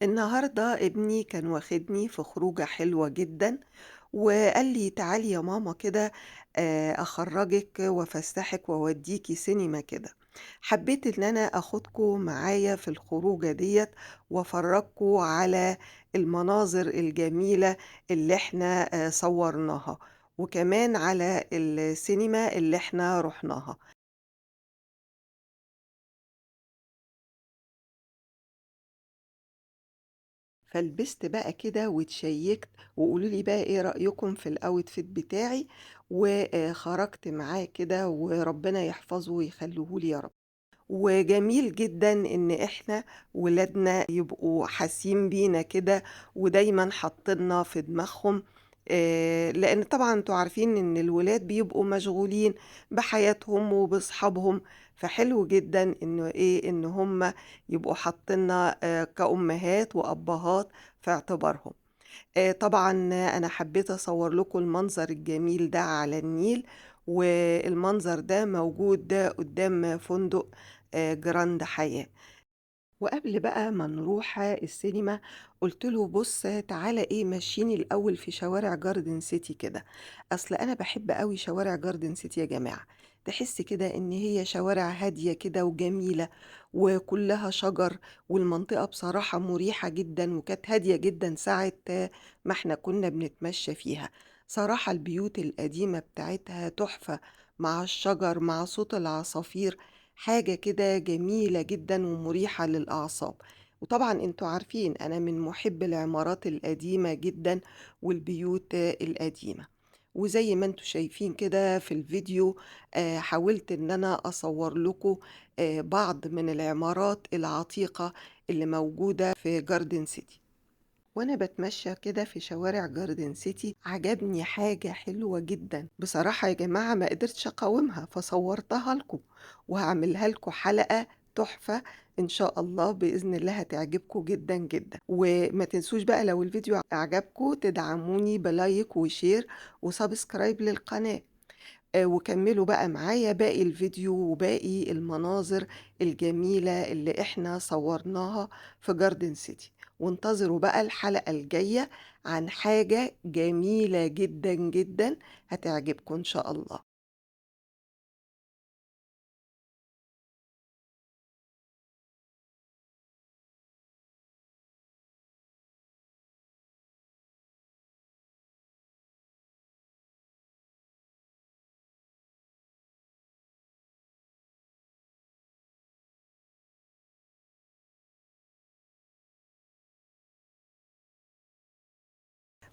النهاردة ابني كان واخدني في خروجة حلوة جدًا، وقال لي: "تعالي يا ماما كده أخرّجِك وأفسّحِك وأوديكِ سينما كده." حبيت إن أنا آخدكم معايا في الخروجة ديّة، وأفرّجكم على المناظر الجميلة اللي إحنا صوّرناها، وكمان على السينما اللي إحنا رُحناها. فلبست بقى كده واتشيّكت، وقولوا لي بقى إيه رأيكم في الoutfit بتاعي، وخرجت معاه كده وربنا يحفظه ويخلّيه لي يا رب. وجميل جدًا إن إحنا ولادنا يبقوا حاسين بينا كده، ودايمًا حاطيننا في دماغهم، لإن طبعًا أنتم عارفين إن الولاد بيبقوا مشغولين بحياتهم وباصحابهم، فحلو جدًا إنه إيه، إن هُم يبقوا حاطيننا كأمهات وأبهات في اعتبارهم. طبعًا أنا حبيت أصوّر لكم المنظر الجميل ده على النيل، والمنظر ده موجود قدّام فندق جراند حياة. وقبل بقى ما نروح السينما قُلت له: "بُص تعالَ إيه مشّيني الأول في شوارع جاردن سيتي كده." أصل أنا باحب أوي شوارع جاردن سيتي يا جماعة، تحس كده إن هي شوارع هادية كده وجميلة وكلّها شجر، والمنطقة بصراحة مُريحة جدًا وكانت هادية جدًا ساعة ما إحنا كنا بنتمشى فيها. صراحة البيوت القديمة بتاعتها تحفة مع الشجر مع صوت العصافير، حاجة كده جميلة جدًا ومريحة للأعصاب. وطبعًا أنتم عارفين أنا من مُحبّي العمارات القديمة جدًا والبيوت القديمة. وزي ما أنتم شايفين كده في الفيديو حاولت إن أنا أصوّر لكم بعض من العمارات العتيقة اللي موجودة في جاردن سيتي. وأنا باتمشى كده في شوارع جاردن سيتي عجبني حاجة حلوة جدًا، بصراحة يا جماعة ما قدرتش أقاومها فصورتها لكم، وهاعملها لكم حلقة تحفة إن شاء الله بإذن الله هتعجبكم جدًا، جدًا. وما تنسوش بقى لو الفيديو عجبكم تدعموني بلايك وشير وسبسكرايب للقناة. وكمّلوا بقى معايا باقي الفيديو وباقي المناظر الجميلة اللي إحنا صوّرناها في جاردن سيتي، وانتظروا بقى الحلقة الجاية عن حاجة جميلة جدًا، جدًا هتعجبكم إن شاء الله.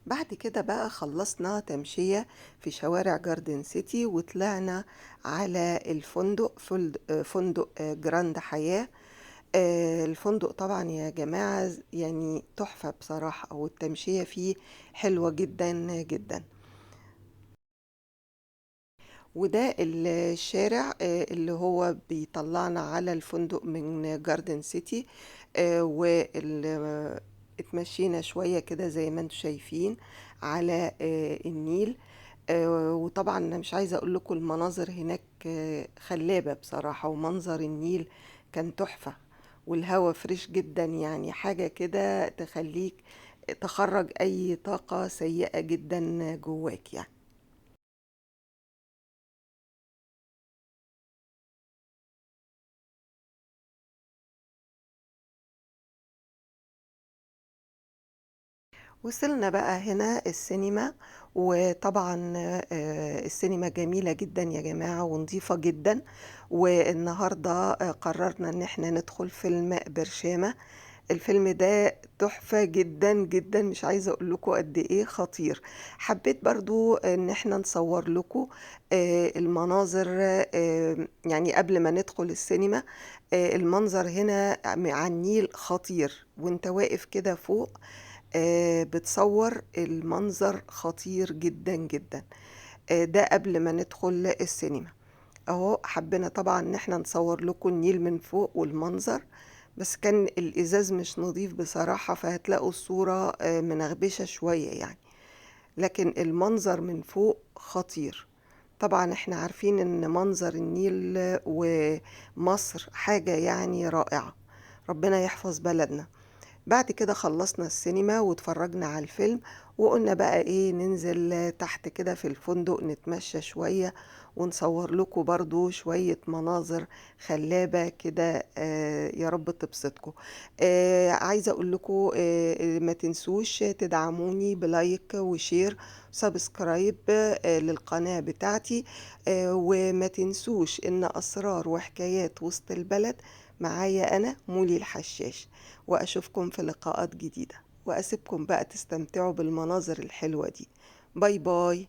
بعد كده بقى خلّصنا تمشية في شوارع جاردن سيتي وطلعنا على الفندق فندق جراند حياة. الفندق طبعًا يا جماعة يعني تحفة بصراحة والتمشية فيه حلوة جدًا، جدًا. وده الشارع اللي هو بيطلّعنا على الفندق من جاردن سيتي. اتمشينا شوية كده زي ما أنتم شايفين على النيل. وطبعًا أنا مش عايزة أقول لكم المناظر هناك خلابة بصراحة، ومنظر النيل كان تحفة، والهوا فريش جدًا يعني حاجة كده تخلّيك تخرّج أي طاقة سيئة جدًا جواك يعني. وصلنا بقى هنا السينما، وطبعًا السينما جميلة جدًا يا جماعة ونضيفة جدًا، والنهارده قررنا إن إحنا ندخل فيلم برشامة. الفيلم ده تحفة جدًا، جدًا، مش عايزة أقول لكم قد إيه خطير. حبيت برضه إن إحنا نصور لكم المناظر، يعني قبل ما ندخل السينما، المنظر هنا على النيل خطير، وأنت واقف كده فوق بتصوّر المنظر خطير جدًا، جدًا. ده قبل ما ندخل السينما. أهو حبينا طبعًا إن إحنا نصوّر لكم النيل من فوق والمنظر، بس كان الإزاز مش نضيف بصراحة، فهتلاقوا الصورة منغبشة شوية يعني، لكن المنظر من فوق خطير. طبعًا إحنا عارفين إن منظر النيل ومصر حاجة يعني رائعة، ربنا يحفظ بلدنا. بعد كده خلّصنا السينما واتفرّجنا على الفيلم، وقُلنا بقى إيه، ننزل تحت كده في الفندق نتمشى شوية، ونصوّر لكم برضه شوية مناظر خلّابة كده يا رب تبسطكم. عايزة أقول لكم ما تنسوش تدعموني بلايك وشير وسبسكرايب للقناة بتاعتي، وما تنسوش إن أسرار وحكايات وسط البلد معايا أنا مولي الحشاش، وأشوفكم في لقاءات جديدة، وأسيبكم بقى تستمتعوا بالمناظر الحلوة دي. باي باي.